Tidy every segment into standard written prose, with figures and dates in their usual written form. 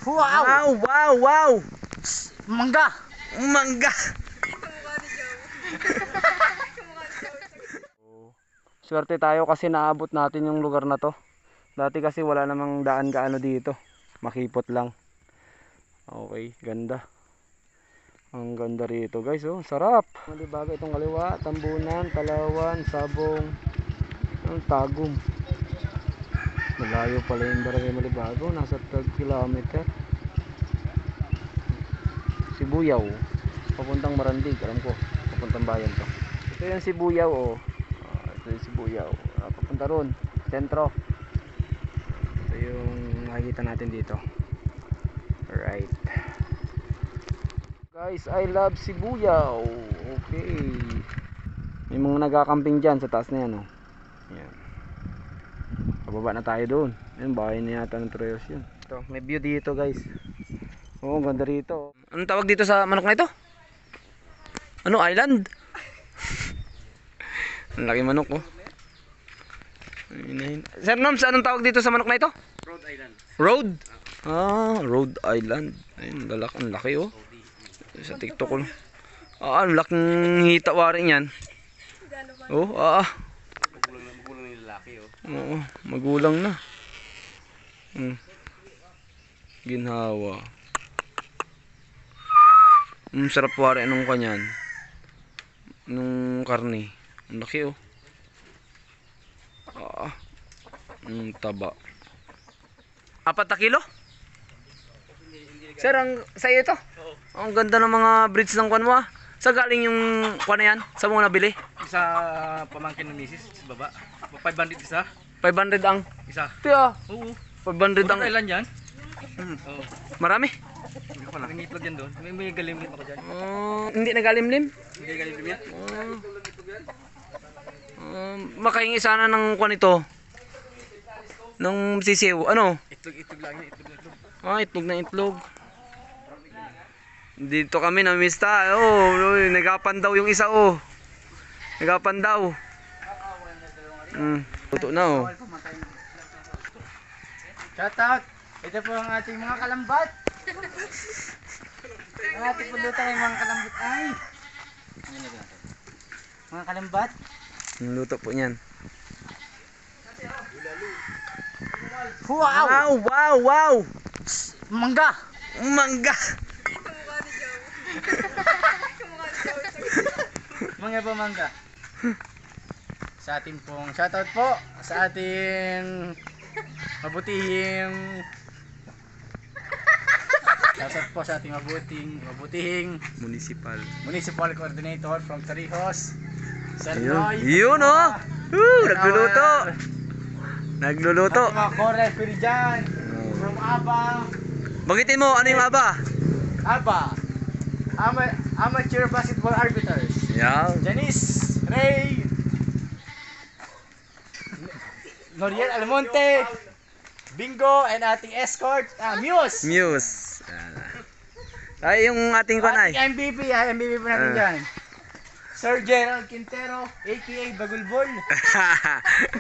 Wow! Wow, wow, wow! Mangga! Mangga! Swerte tayo kasi naabot natin yung lugar na to. Dati kasi wala namang daan gaano dito. Makipot lang. Okay, ganda. Ang ganda rito guys, oh, sarap. Malibaga itong kaliwa, Tambunan, Talawan, Sabong, ang Tagum. Malayo pala yung Barangay Malibago, nasa 12 kilometer. Sibuyaw, papuntang Marandig, alam ko, papuntang bayan to. Ito yung Sibuyaw, oh. Ito yung Sibuyaw, papunta ron, sentro. Ito yung makikita natin dito. Alright. Guys, I love Sibuyaw. Okay. May mga nagkakamping dyan sa taas na yan, oh. Yan. Pababa na tayo doon. Yan, bahay na yata ng Treyos yun. Ito, may view dito guys. Oo, ganda rito. Anong tawag dito sa manok na ito? Ano, island? Ang laki manok, oh. Sir Noms, anong tawag dito sa manok na ito? Rhode Island. Road? Ah, Rhode Island. Ayun, ang laki, oh. Sa TikTok ko. Ah, ang laking hita waring yan. Oh, Magulang ng lalaki, oh. Oo, magulang na. Ginhawa. Sarap wari anong kanyan. Nung karne. Ang laki, oh. Taba. 4 na kilo? Sir, sa'yo ito? Oo. Ang ganda ng mga breeds ng kwan mo, ah. Sa galing yung kwan na yan? Sa mga nabili? Sa pamangkin ng misis, sa baba. 500 isa. 500 ang. Isa. Tiyo, Oo. 500 ang. Rhode Island yan. Oo. Marami? Hindi ko lang. May itlog yan doon. May galimlit ako dyan. Hindi nagalimlim? Hindi galimlit yan. Makahingi sana ng kwan ito. Ng sisiw. Ano? Itlog lang yan. Itlog. Itlog na itlog. Dito kami namista. Oh, nagapan daw yung isa, oh. Nagapan daw. Luto na, oh. Shout out! Ito po ang ating mga kalambat. Ang ating pulutan ay mga kalambat ay. Mga kalambat. Yung luto po niyan. Wow! Wow, wow, wow! Mangga! Mangga! Mga pa mangga. Sa ating pong shoutout po sa ating mabutihing shoutout po sa ating mabutihing municipal coordinator from Torrijos, Sir Noy. Yun, oh! Nagluluto! Nagluluto! Ating mga Corel Pirijan from Aba. Bagitin mo, ano yung aba? Aba, amateur basketball arbiters. Yan. Janice, Ray, Noriel Almonte, Bingo, and ating escort, Muse. Muse. Ay, yung ating kanay. Ating MVP po natin dyan. Sir Gerald Quintero, aka Bagulbol.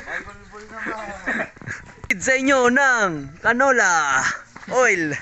Bagulbol naman. Sa inyo ng canola oil.